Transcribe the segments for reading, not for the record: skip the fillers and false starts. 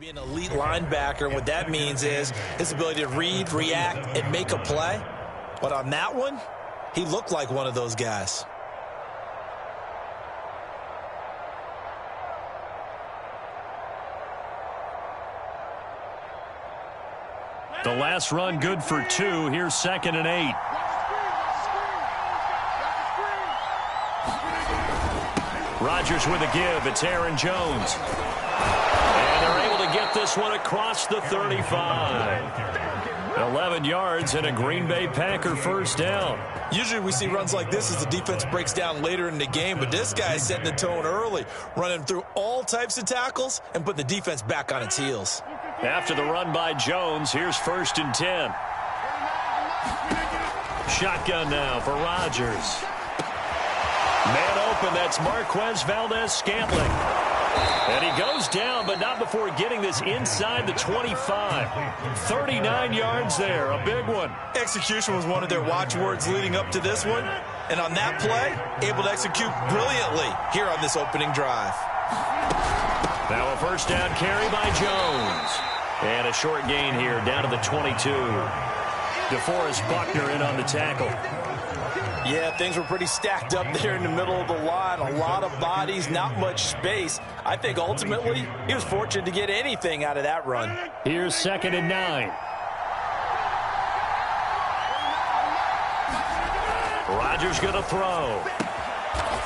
Be an elite linebacker, and what that means is his ability to read, react, and make a play. But on that one, he looked like one of those guys. The last run good for 2. Here's 2nd and 8. Rodgers with a give. It's Aaron Jones. And they're able to get this one across the 35. 11 yards and a Green Bay Packer first down. Usually we see runs like this as the defense breaks down later in the game, but this guy is setting the tone early, running through all types of tackles and putting the defense back on its heels. After the run by Jones, here's 1st and 10. Shotgun now for Rodgers. Man open, that's Marquez Valdez-Scantling. And he goes down, but not before getting this inside the 25. 39 yards there, a big one. Execution was one of their watchwords leading up to this one. And on that play, able to execute brilliantly here on this opening drive. Now a first down carry by Jones. And a short gain here, down to the 22. DeForest Buckner in on the tackle. Yeah, things were pretty stacked up there in the middle of the line. A lot of bodies, not much space. I think ultimately he was fortunate to get anything out of that run. Here's 2nd and 9. Rodgers going to throw.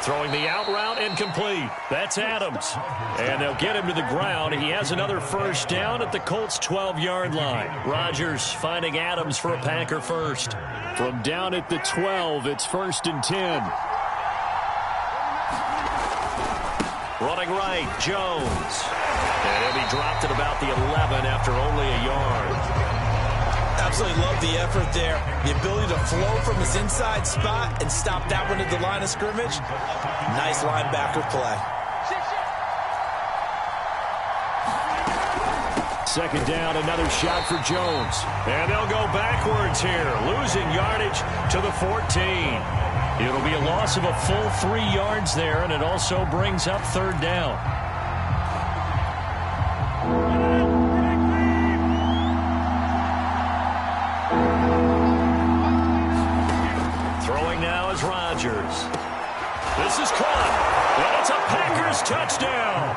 Throwing the out route incomplete. That's Adams. And they'll get him to the ground. He has another first down at the Colts' 12-yard line. Rodgers finding Adams for a Packer first. From down at the 12, it's 1st and 10. Running right, Jones. And he'll be dropped at about the 11 after only a yard. Absolutely love the effort there. The ability to flow from his inside spot and stop that one at the line of scrimmage. Nice linebacker play. 2nd down, another shot for Jones. And they'll go backwards here, losing yardage to the 14. It'll be a loss of a full 3 yards there, and it also brings up 3rd down. Throwing now is Rodgers. This is caught, and it's a Packers touchdown.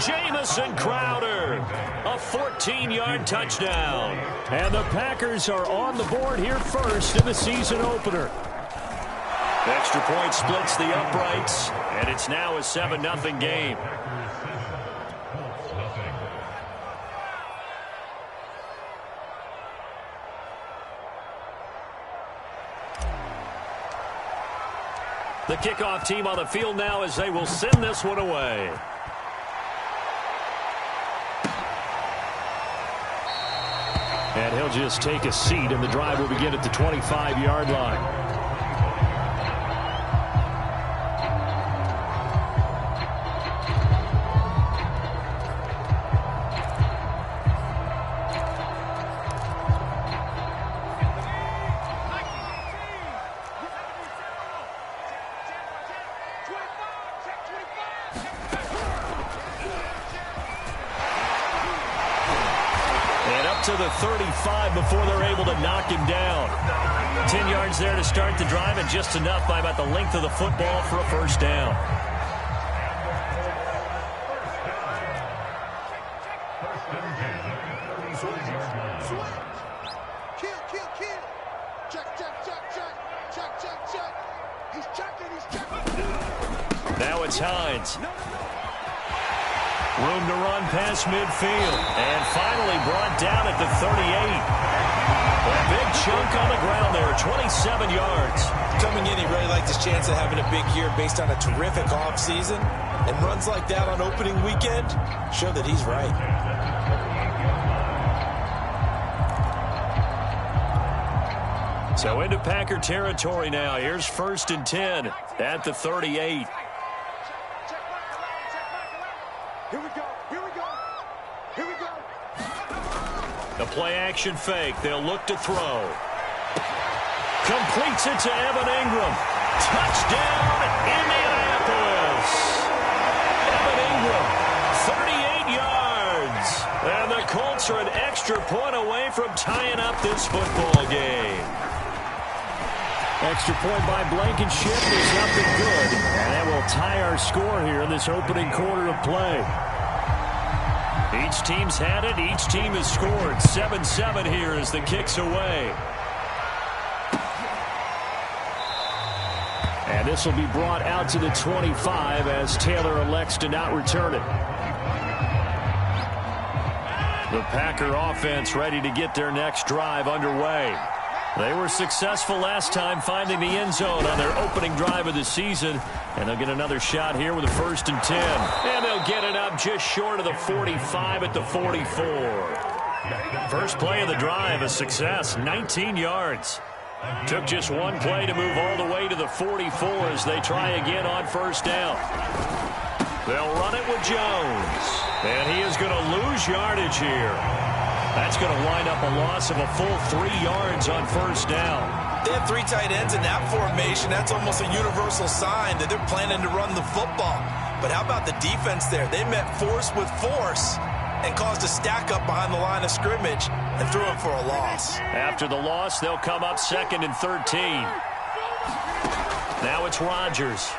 Jamison Crowder, a 14-yard touchdown. And the Packers are on the board here first in the season opener. Extra point splits the uprights, and it's now a 7-0 game. The kickoff team on the field now as they will send this one away. And he'll just take a seat, and the drive will begin at the 25-yard line. To the 35 before they're able to knock him down. 10 yards there to start the drive, and just enough by about the length of the football for a first down. Now it's Hines. Room to run past midfield. And finally brought down at the 38. A big chunk on the ground there, 27 yards. Coming in, he really liked his chance of having a big year based on a terrific offseason. And runs like that on opening weekend show that he's right. So into Packer territory now. Here's 1st and 10 at the 38. Here we go. Here we go. Here we go. The play action fake. They'll look to throw. Completes it to Evan Ingram. Touchdown, Indianapolis. Evan Ingram, 38 yards. Colts are an extra point away from tying up this football game. Extra point by Blankenship is nothing good. And that will tie our score here in this opening quarter of play. Each team's had it. Each team has scored. 7-7 here as the kick's away. And this will be brought out to the 25 as Taylor elects to not return it. The Packer offense ready to get their next drive underway. They were successful last time finding the end zone on their opening drive of the season. And they'll get another shot here with a 1st and 10. And they'll get it up just short of the 45 at the 44. First play of the drive, a success, 19 yards. Took just one play to move all the way to the 44 as they try again on 1st down. They'll run it with Jones. And he is going to lose yardage here. That's going to wind up a loss of a full 3 yards on 1st down. They have 3 tight ends in that formation. That's almost a universal sign that they're planning to run the football. But how about the defense there? They met force with force and caused a stack up behind the line of scrimmage and threw him for a loss. After the loss, they'll come up 2nd and 13. Now it's Rodgers.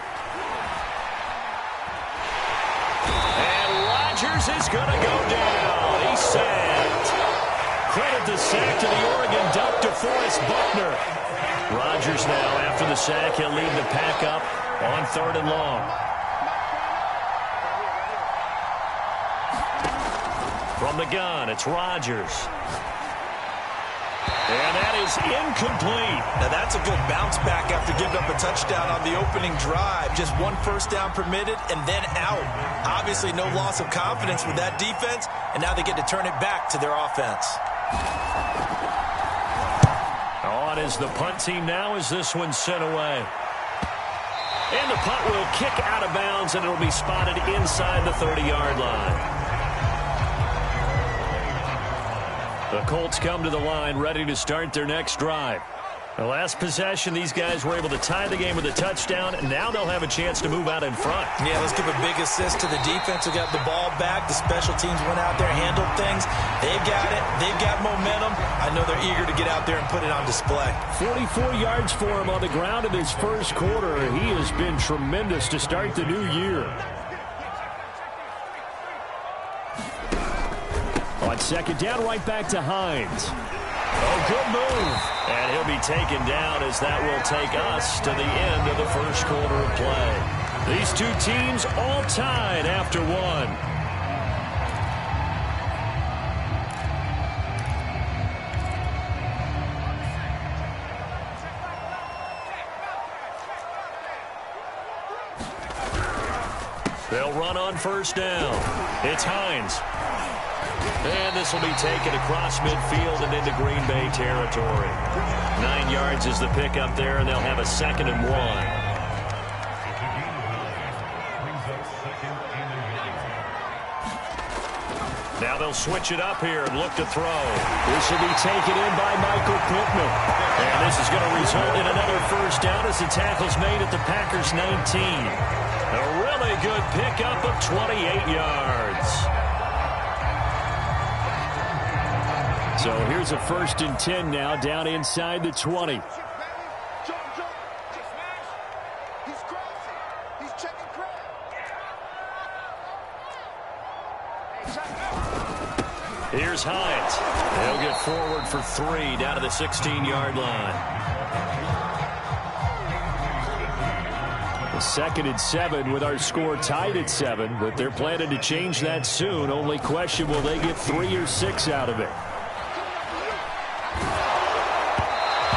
And Rodgers is going to go down. He's sacked. Credit the sack to the Oregon Duck, DeForest Buckner. Rodgers now, after the sack, he'll lead the pack up on 3rd and long. From the gun, it's Rodgers. And that is incomplete. Now that's a good bounce back after giving up a touchdown on the opening drive. Just 1 1st down permitted and then out. Obviously no loss of confidence with that defense, and now they get to turn it back to their offense. On is the punt team now as this one's sent away. And the punt will kick out of bounds, and it'll be spotted inside the 30-yard line. The Colts come to the line ready to start their next drive. The last possession, these guys were able to tie the game with a touchdown, and now they'll have a chance to move out in front. Yeah, let's give a big assist to the defense who got the ball back. The special teams went out there, handled things. They've got it. They've got momentum. I know they're eager to get out there and put it on display. 44 yards for him on the ground in his first quarter. He has been tremendous to start the new year. On 2nd down, right back to Hines. Oh, good move. And he'll be taken down as that will take us to the end of the first quarter of play. These two teams all tied after one. They'll run on 1st down. It's Hines. And this will be taken across midfield and into Green Bay territory. 9 yards is the pickup there, and they'll have a 2nd and 1. Now they'll switch it up here and look to throw. This will be taken in by Michael Pittman. And this is going to result in another 1st down as the tackle's made at the Packers' 19. A really good pickup of 28 yards. So here's a 1st and 10 now, down inside the 20. Here's Hines. They'll get forward for 3 down to the 16-yard line. A 2nd and 7 with our score tied at 7, but they're planning to change that soon. Only question, will they get 3 or 6 out of it?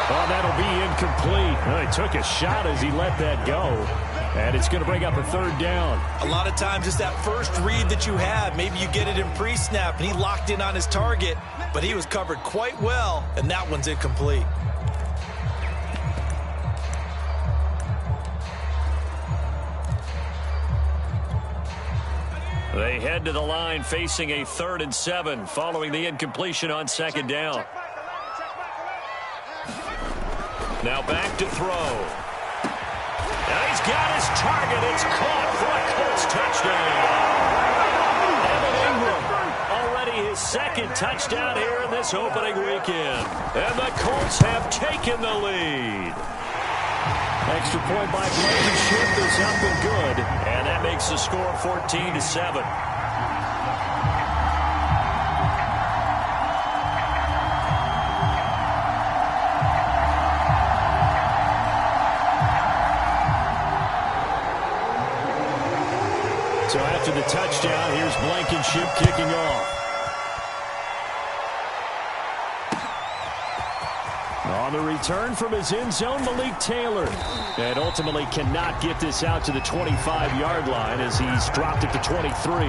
Oh, that'll be incomplete. Well, he took a shot as he let that go. And it's going to bring up a 3rd down. A lot of times it's that first read that you have. Maybe you get it in pre-snap, and he locked in on his target, but he was covered quite well, and that one's incomplete. They head to the line facing a 3rd and 7 following the incompletion on 2nd down. Now back to throw. Now he's got his target. It's caught for a Colts touchdown. Evan Ingram, already his his second touchdown here in this opening weekend. And the Colts have taken the lead. Extra point by Blankenship is up and good. And that makes the score 14-7. So after the touchdown, here's Blankenship kicking off. On the return from his end zone, Malik Taylor. And ultimately cannot get this out to the 25-yard line as he's dropped it to 23.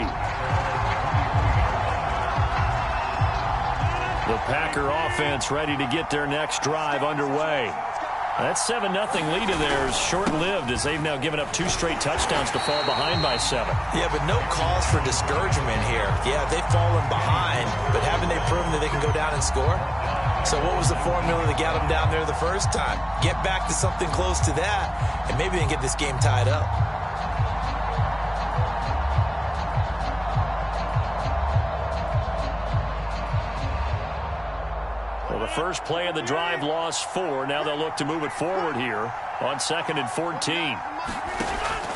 The Packer offense ready to get their next drive underway. That 7-0 lead of theirs short-lived as they've now given up 2 straight touchdowns to fall behind by 7. Yeah, but no cause for discouragement here. Yeah, they've fallen behind, but haven't they proven that they can go down and score? So what was the formula that got them down there the first time? Get back to something close to that, and maybe they can get this game tied up. Well, the first play of the drive lost 4. Now they'll look to move it forward here on 2nd and 14.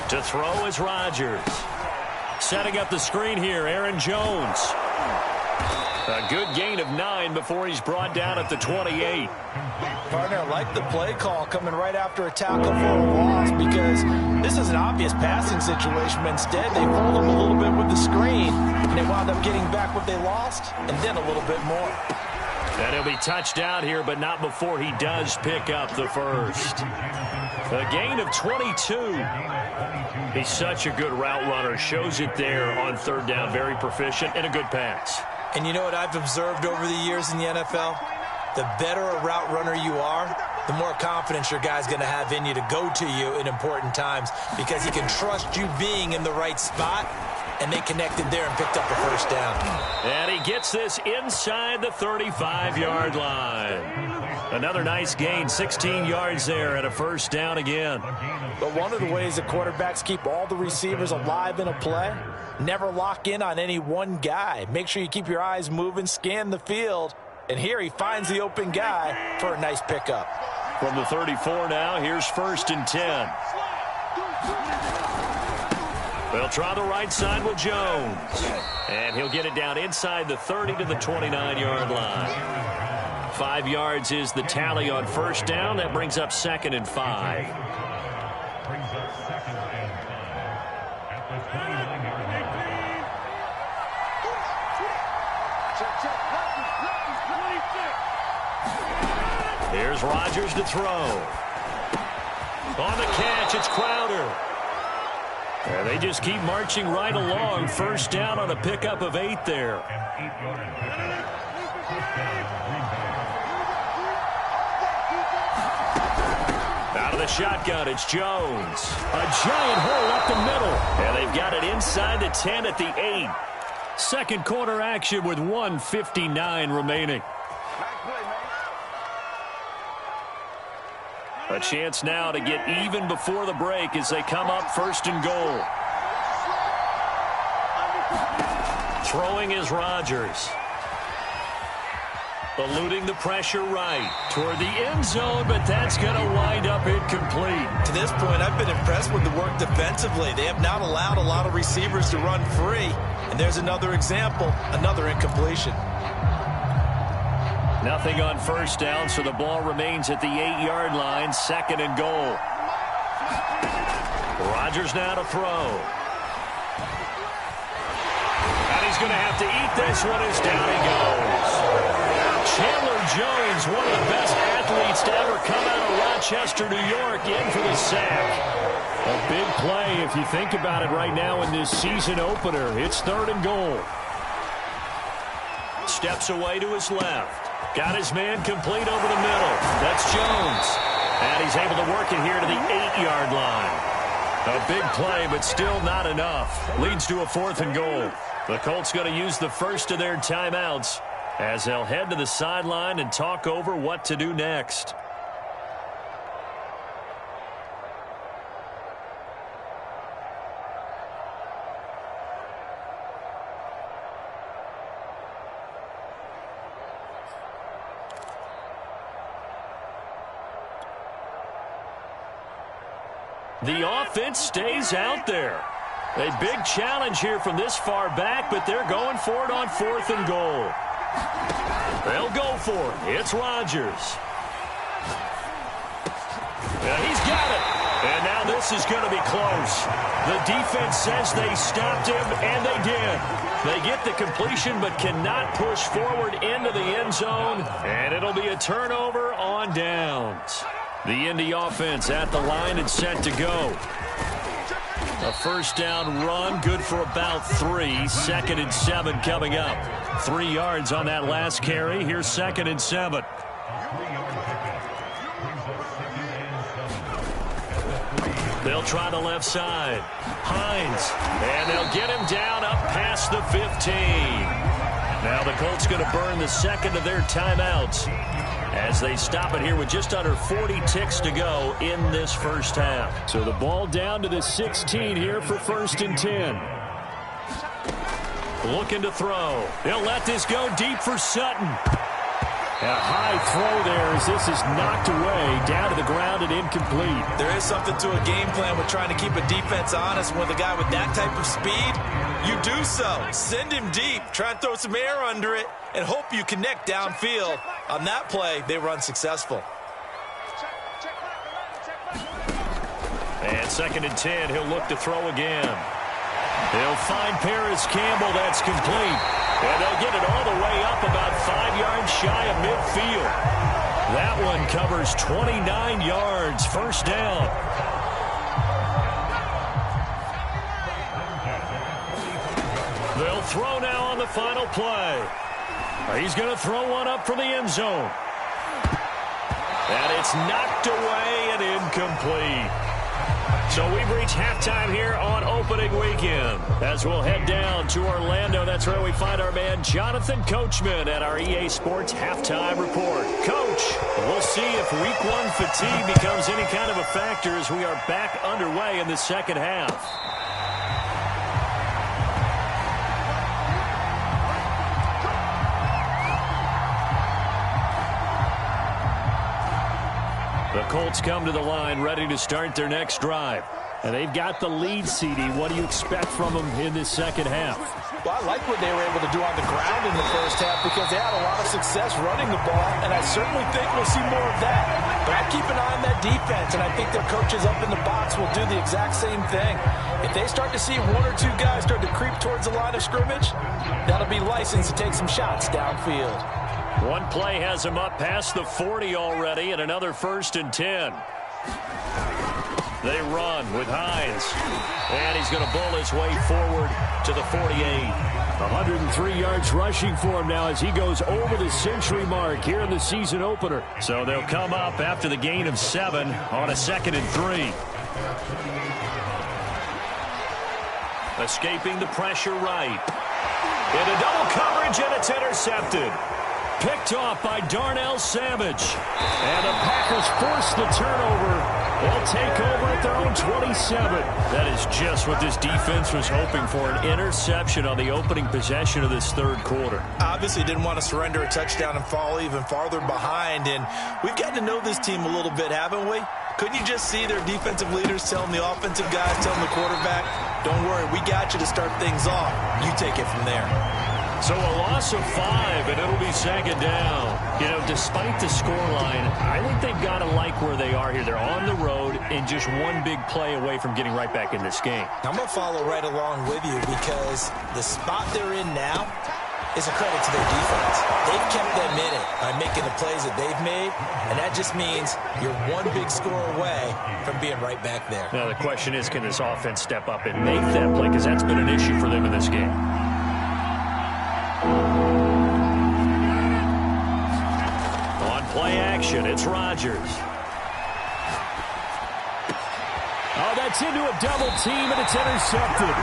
To throw is Rodgers. Setting up the screen here, Aaron Jones. A good gain of 9 before he's brought down at the 28. Partner, I like the play call coming right after a tackle for a loss because this is an obvious passing situation, but instead they fooled him a little bit with the screen, and they wound up getting back what they lost and then a little bit more. And he'll be touched down here, but not before he does pick up the first. A gain of 22. He's such a good route runner. Shows it there on 3rd down. Very proficient and a good pass. And you know what I've observed over the years in the NFL? The better a route runner you are, the more confidence your guy's going to have in you to go to you in important times because he can trust you being in the right spot, and they connected there and picked up a first down. And he gets this inside the 35-yard line. Another nice gain, 16 yards there and a first down again. But one of the ways that quarterbacks keep all the receivers alive in a play, never lock in on any one guy. Make sure you keep your eyes moving, scan the field. And here he finds the open guy for a nice pickup. From the 34 now, here's 1st and 10. They'll try the right side with Jones. And he'll get it down inside the 30 to the 29-yard line. 5 yards is the tally on first down. That brings up 2nd and 5. Here's Rodgers to throw. On the catch, it's Crowder. And they just keep marching right along. First down on a pickup of 8 there. Out of the shotgun, it's Jones. A giant hole up the middle. And they've got it inside the 10 at the 8. Second quarter action with 1:59 remaining. A chance now to get even before the break as they come up 1st and goal. Throwing is Rodgers. Eluding the pressure right toward the end zone, but that's going to wind up incomplete. To this point, I've been impressed with the work defensively. They have not allowed a lot of receivers to run free. And there's another example, another incompletion. Nothing on first down, so the ball remains at the 8-yard line, 2nd and goal. Rodgers now to throw. And he's going to have to eat this one as down he goes. Chandler Jones, one of the best athletes to ever come out of Rochester, New York, in for the sack. A big play if you think about it right now in this season opener. It's 3rd and goal. Steps away to his left. Got his man complete over the middle. That's Jones. And he's able to work it here to the 8-yard line. A big play, but still not enough. Leads to a 4th and goal. The Colts going to use the first of their timeouts as they'll head to the sideline and talk over what to do next. The offense stays out there. A big challenge here from this far back, but they're going for it on 4th and goal. They'll go for it. It's Rodgers. He's got it. And now this is going to be close. The defense says they stopped him, and they did. They get the completion but cannot push forward into the end zone, and it'll be a turnover on downs. The Indy offense at the line and set to go. A first down run, good for about 3. 2nd and 7 coming up. 3 yards on that last carry. Here's 2nd and 7. They'll try the left side. Hines. And they'll get him down up past the 15. Now the Colts going to burn the second of their timeouts as they stop it here with just under 40 ticks to go in this first half. So the ball down to the 16 here for 1st and 10. Looking to throw. They'll let this go deep for Sutton. A high throw there as this is knocked away, down to the ground and incomplete. There is something to a game plan with trying to keep a defense honest. With a guy with that type of speed, you do so. Send him deep, try and throw some air under it, and hope you connect downfield. On that play, they run successful. And 2nd and 10, he'll look to throw again. They'll find Paris Campbell. That's complete. And they'll get it all the way up about 5 yards shy of midfield. That one covers 29 yards. First down. They'll throw now on the final play. He's going to throw one up for the end zone. And it's knocked away and incomplete. So we've reached halftime here on opening weekend. As we'll head down to Orlando, that's where we find our man Jonathan Coachman at our EA Sports Halftime Report. Coach, we'll see if Week 1 fatigue becomes any kind of a factor as we are back underway in the second half. The Colts come to the line ready to start their next drive. And they've got the lead, CD. What do you expect from them in this second half? Well, I like what they were able to do on the ground in the first half because they had a lot of success running the ball, and I certainly think we'll see more of that. But I keep an eye on that defense, and I think their coaches up in the box will do the exact same thing. If they start to see 1 or 2 guys start to creep towards the line of scrimmage, that'll be licensed to take some shots downfield. One play has him up past the 40 already, and another 1st and 10. They run with Hines, and he's going to bull his way forward to the 48. 103 yards rushing for him now as he goes over the century mark here in the season opener. So they'll come up after the gain of 7 on a 2nd and 3. Escaping the pressure right. Into double coverage, and it's intercepted. Picked off by Darnell Savage. And the Packers force the turnover. They'll take over at their own 27. That is just what this defense was hoping for, an interception on the opening possession of this third quarter. Obviously didn't want to surrender a touchdown and fall even farther behind, and we've gotten to know this team a little bit, haven't we? Couldn't you just see their defensive leaders telling the offensive guys, telling the quarterback, don't worry, we got you to start things off. You take it from there. So a loss of 5, and it'll be 2nd down. You know, despite the scoreline, I think they've got to like where they are here. They're on the road and just one big play away from getting right back in this game. I'm going to follow right along with you because the spot they're in now is a credit to their defense. They've kept them in it by making the plays that they've made, and that just means you're one big score away from being right back there. Now, the question is, can this offense step up and make that play? Because that's been an issue for them in this game. On play action, it's Rodgers. Oh, that's into a double team, and it's intercepted.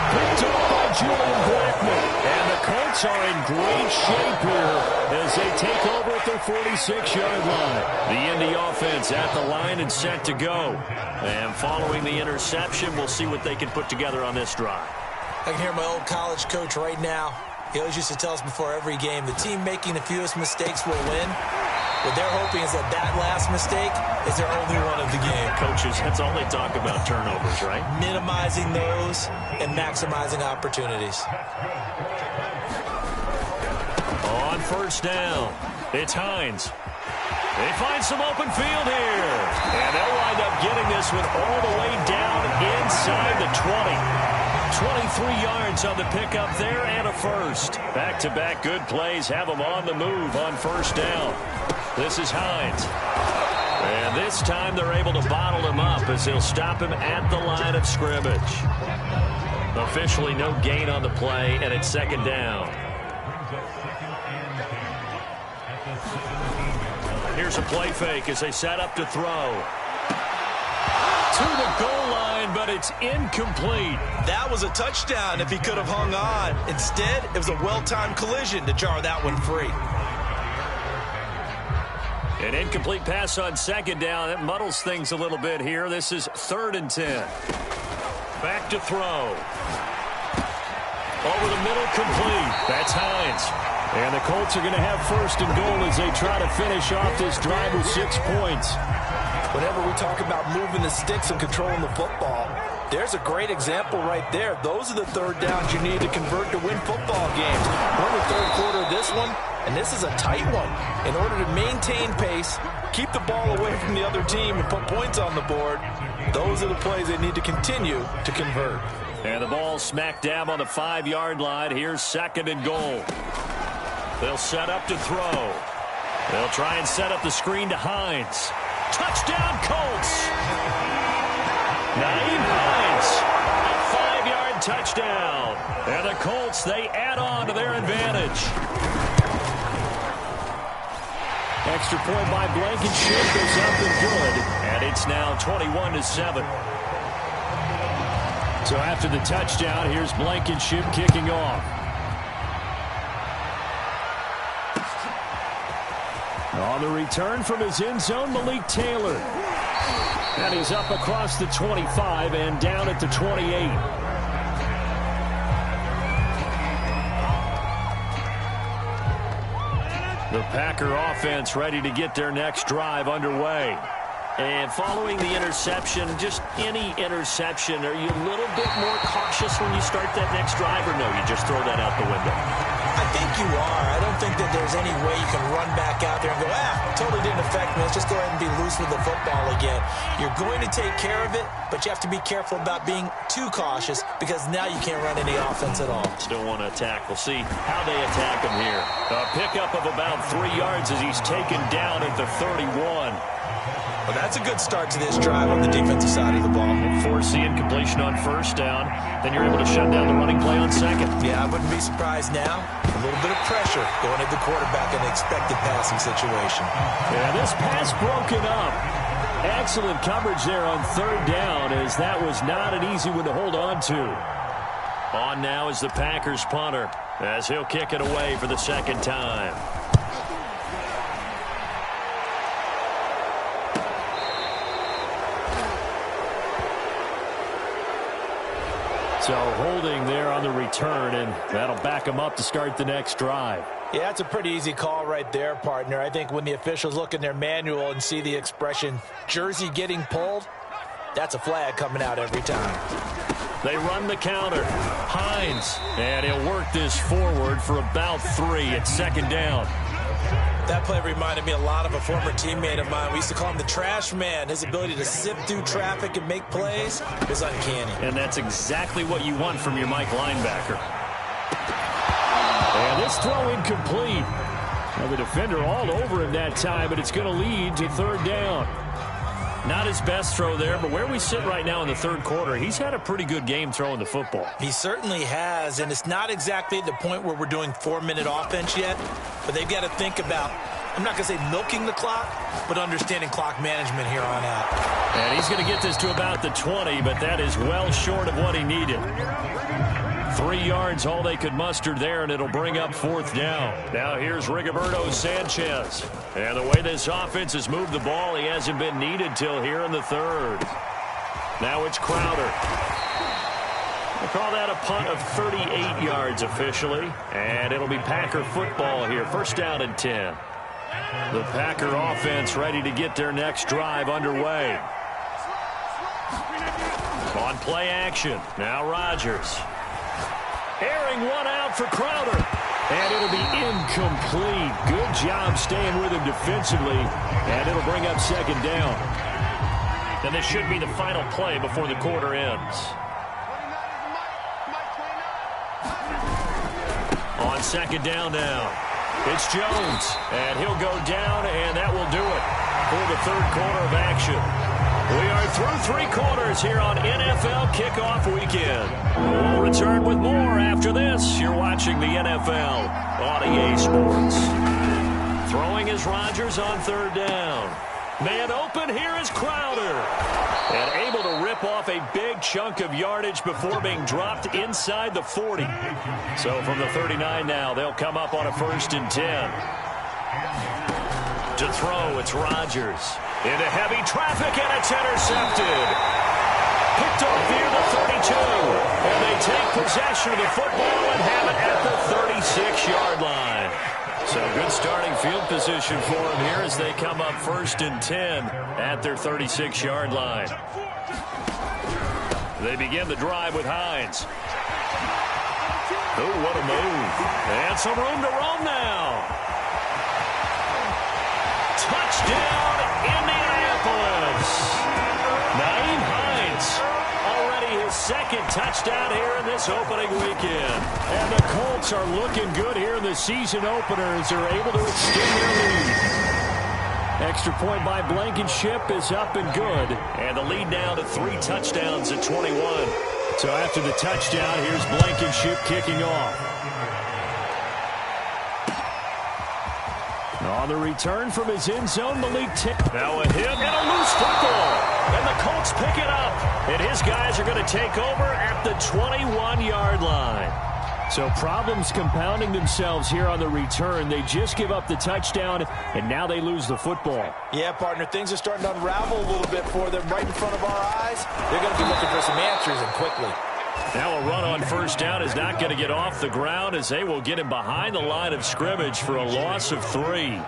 Picked off by Julian Blackman. And the Colts are in great shape here as they take over at their 46-yard line. The Indy offense at the line and set to go. And following the interception, we'll see what they can put together on this drive. I can hear my old college coach right now. He always used to tell us before every game, the team making the fewest mistakes will win. What they're hoping is that that last mistake is their only one of the game. Coaches, that's all they talk about, turnovers, right? Minimizing those and maximizing opportunities. On first down, it's Hines. They find some open field here. And they'll wind up getting this one all the way down inside the 20. 23 yards on the pickup there and a first. Back-to-back good plays have them on the move on first down. This is Hines. And this time they're able to bottle him up as they'll stop him at the line of scrimmage. Officially no gain on the play, and it's second down. Here's a play fake as they set up to throw. To the goal line, but it's incomplete. That was a touchdown if he could have hung on. Instead, it was a well-timed collision to jar that one free. An incomplete pass on second down. That muddles things a little bit here. This is 3rd and 10. Back to throw. Over the middle, complete. That's Hines. And the Colts are going to have 1st and goal as they try to finish off this drive with 6 points. Whenever we talk about moving the sticks and controlling the football, there's a great example right there. Those are the 3rd downs you need to convert to win football games. We're in the 3rd quarter of this one, and this is a tight one. In order to maintain pace, keep the ball away from the other team, and put points on the board, those are the plays they need to continue to convert. And the ball smack dab on the 5-yard line. Here's 2nd and goal. They'll set up to throw. They'll try and set up the screen to Hines. Touchdown, Colts! Naeem Hines, a 5-yard touchdown. And the Colts, they add on to their advantage. Extra point by Blankenship goes up and good. And it's now 21-7. So after the touchdown, here's Blankenship kicking off. On the return from his end zone, Malik Taylor. And he's up across the 25 and down at the 28. The Packer offense ready to get their next drive underway. And following the interception, just any interception, are you a little bit more cautious when you start that next drive, or no, you just throw that out the window? I think you are. I don't think that there's any way you can run back out there and go, totally didn't affect me. Let's just go ahead and be loose with the football again. You're going to take care of it, but you have to be careful about being too cautious because now you can't run any offense at all. Still want to attack. We'll see how they attack him here. A pickup of about 3 yards as he's taken down at the 31. Well, that's a good start to this drive on the defensive side of the ball. Force the incompletion on first down. Then you're able to shut down the running play on second. Yeah, I wouldn't be surprised now. A little bit of pressure going at the quarterback in an expected passing situation. Yeah, this pass broken up. Excellent coverage there on 3rd down, as that was not an easy one to hold on to. On now is the Packers punter, as he'll kick it away for the 2nd time. So holding there on the return, and that'll back him up to start the next drive. Yeah, that's a pretty easy call right there, partner. I think when the officials look in their manual and see the expression, jersey getting pulled, that's a flag coming out every time. They run the counter. Hines, and he'll work this forward for about 3 at 2nd down. That play reminded me a lot of a former teammate of mine. We used to call him the trash man. His ability to sift through traffic and make plays is uncanny. And that's exactly what you want from your Mike linebacker. And this throw incomplete. Now the defender all over him that time, but it's going to lead to 3rd down. Not his best throw there, but where we sit right now in the 3rd quarter, he's had a pretty good game throwing the football. He certainly has, and it's not exactly the point where we're doing 4-minute offense yet, but they've got to think about, I'm not going to say milking the clock, but understanding clock management here on out. And he's going to get this to about the 20, but that is well short of what he needed. 3 yards, all they could muster there, and it'll bring up 4th down. Now here's Rigoberto Sanchez. And the way this offense has moved the ball, he hasn't been needed till here in the 3rd. Now it's Crowder. We'll call that a punt of 38 yards officially. And it'll be Packer football here. 1st down and 10. The Packer offense ready to get their next drive underway. On play action. Now Rodgers. Airing one out for Crowder. And it'll be incomplete. Good job staying with him defensively. And it'll bring up second down. And this should be the final play before the quarter ends. On second down now. It's Jones. And he'll go down, and that will do it for the third quarter of action. We are through three quarters here on NFL Kickoff Weekend. We'll return with more after this. You're watching the NFL on EA Sports. Throwing is Rodgers on third down. Man open, here is Crowder. And able to rip off a big chunk of yardage before being dropped inside the 40. So from the 39 now, they'll come up on a 1st and 10. To throw, it's Rodgers. Into heavy traffic, and it's intercepted. Picked off near the 32. And they take possession of the football and have it at the 36-yard line. So good starting field position for them here as they come up 1st and 10 at their 36-yard line. They begin the drive with Hines. Oh, what a move. And some room to roam now. Touchdown, Indianapolis. Naeem Hines, already his second touchdown here in this opening weekend. And the Colts are looking good here in the season opener as they're able to extend their lead. Extra point by Blankenship is up and good. And the lead now to 3 touchdowns at 21. So after the touchdown, here's Blankenship kicking off. On the return from his end zone, Malik now a hit and a loose football. And the Colts pick it up. And his guys are going to take over at the 21-yard line. So problems compounding themselves here on the return. They just give up the touchdown, and now they lose the football. Yeah, partner, things are starting to unravel a little bit for them right in front of our eyes. They're going to be looking for some answers, and quickly. Now a run on 1st down is not going to get off the ground as they will get him behind the line of scrimmage for a loss of 3.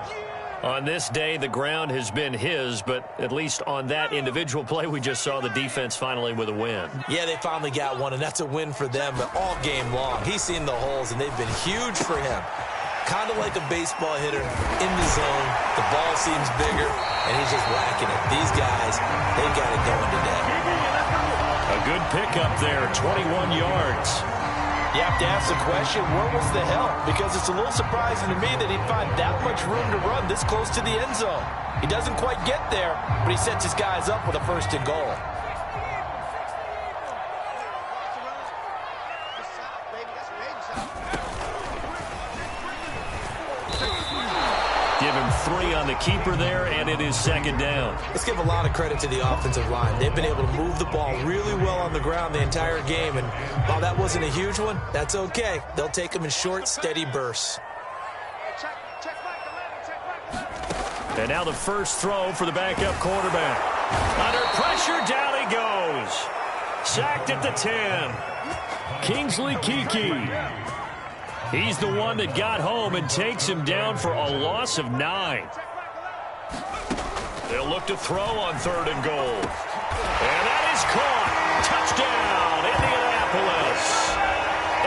On this day, the ground has been his, but at least on that individual play, we just saw the defense finally with a win. Yeah, they finally got one, and that's a win for them all game long. He's seen the holes, and they've been huge for him. Kind of like a baseball hitter in the zone. The ball seems bigger, and he's just whacking it. These guys, they got it going today. A good pickup there, 21 yards. You have to ask the question, where was the help? Because it's a little surprising to me that he'd find that much room to run this close to the end zone. He doesn't quite get there, but he sets his guys up with a 1st and goal. Give him 3 on the keeper there, and it is 2nd down. Let's give a lot of credit to the offensive line. They've been able to move the ball really well on the ground the entire game, and while that wasn't a huge one, that's okay. They'll take them in short, steady bursts. And now the first throw for the backup quarterback. Under pressure, down he goes. Sacked at the 10. Kingsley Kiki. He's the one that got home and takes him down for a loss of 9. They'll look to throw on 3rd and goal. And that is caught. Touchdown, Indianapolis.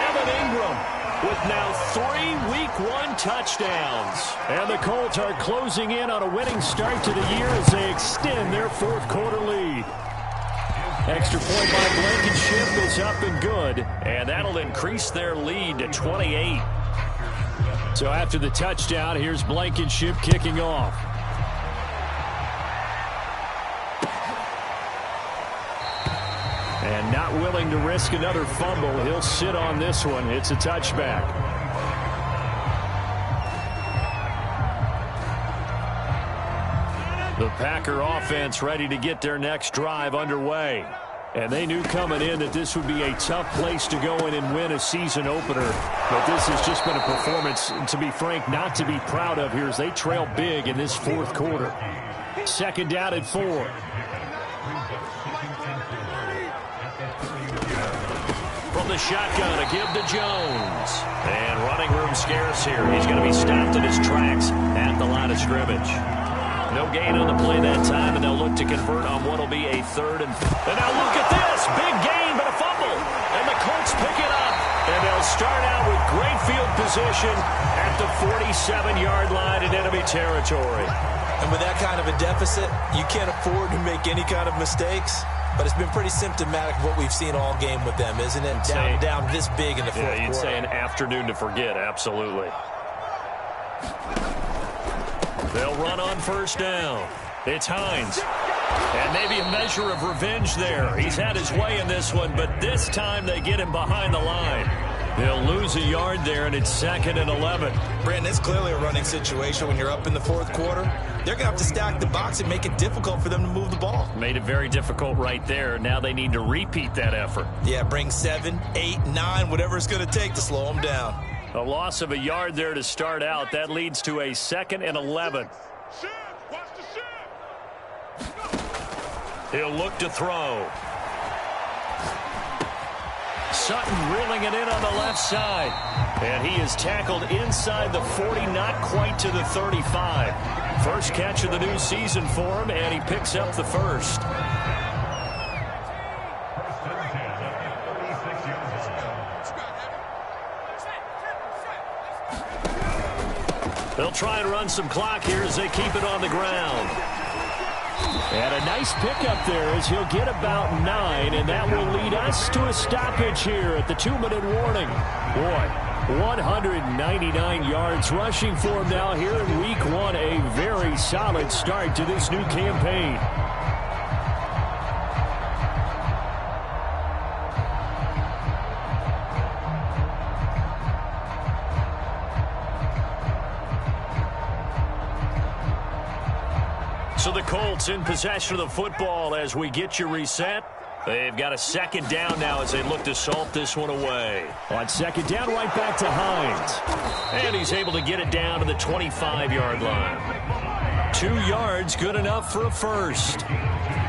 Evan Ingram with now 3 Week 1 touchdowns. And the Colts are closing in on a winning start to the year as they extend their 4th quarter lead. Extra point by Blankenship is up and good, and that'll increase their lead to 28. So after the touchdown, here's Blankenship kicking off. And not willing to risk another fumble, he'll sit on this one. It's a touchback. The Packer offense ready to get their next drive underway. And they knew coming in that this would be a tough place to go in and win a season opener. But this has just been a performance, to be frank, not to be proud of here as they trail big in this 4th quarter. 2nd down and 4. from the shotgun, a give to Jones. And running room scarce here. He's going to be stopped in his tracks at the line of scrimmage. No gain on the play that time, and they'll look to convert on what will be a 3rd and... And now look at this. Big gain, but a fumble. And the Colts pick it up. And they'll start out with great field position at the 47-yard line in enemy territory. And with that kind of a deficit, you can't afford to make any kind of mistakes. But it's been pretty symptomatic of what we've seen all game with them, isn't it? Down this big in the fourth quarter. Yeah, you'd say an afternoon to forget, absolutely. They'll run on 1st down. It's Hines. And maybe a measure of revenge there. He's had his way in this one, but this time they get him behind the line. They'll lose a yard there, and it's 2nd and 11. Brandon, it's clearly a running situation when you're up in the 4th quarter. They're going to have to stack the box and make it difficult for them to move the ball. Made it very difficult right there. Now they need to repeat that effort. Yeah, bring 7, 8, 9, whatever it's going to take to slow them down. A loss of a yard there to start out. That leads to a 2nd and 11. He'll look to throw. Sutton reeling it in on the left side. And he is tackled inside the 40, not quite to the 35. First catch of the new season for him, and he picks up the 1st. They'll try and run some clock here as they keep it on the ground. And a nice pickup there as he'll get about 9, and that will lead us to a stoppage here at the 2-minute warning. Boy, 199 yards rushing for him now here in Week 1. A very solid start to this new campaign. So the Colts in possession of the football as we get you reset. They've got a 2nd down now as they look to salt this one away. On 2nd down, right back to Hines. And he's able to get it down to the 25-yard line. 2 yards, good enough for a 1st.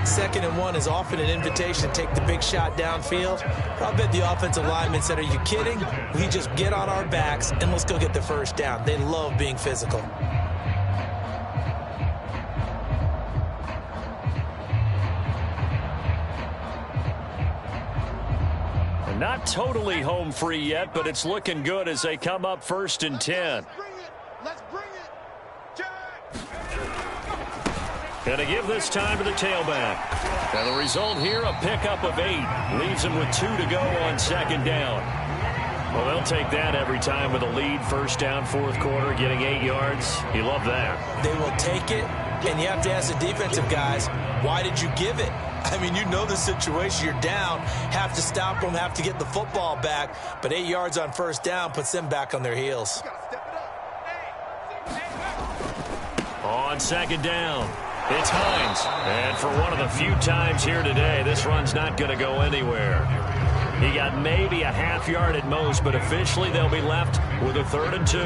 2nd and 1 is often an invitation to take the big shot downfield. I bet the offensive lineman said, are you kidding? We just get on our backs and let's go get the 1st down. They love being physical. Not totally home free yet, but it's looking good as they come up 1st and 10. Let's bring it. Gonna give this time to the tailback. Now the result here, a pickup of 8. Leaves them with 2 to go on 2nd down. Well, they'll take that every time with a lead. 1st down, 4th quarter, getting 8 yards. You love that. They will take it, and you have to ask the defensive guys, why did you give it? I mean, you know the situation. You're down, have to stop them, have to get the football back. But 8 yards on 1st down puts them back on their heels. On 2nd down, it's Hines. And for one of the few times here today, this run's not going to go anywhere. He got maybe a half yard at most, but officially they'll be left with a 3rd and 2.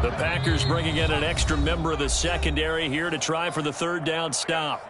The Packers bringing in an extra member of the secondary here to try for the 3rd down stop.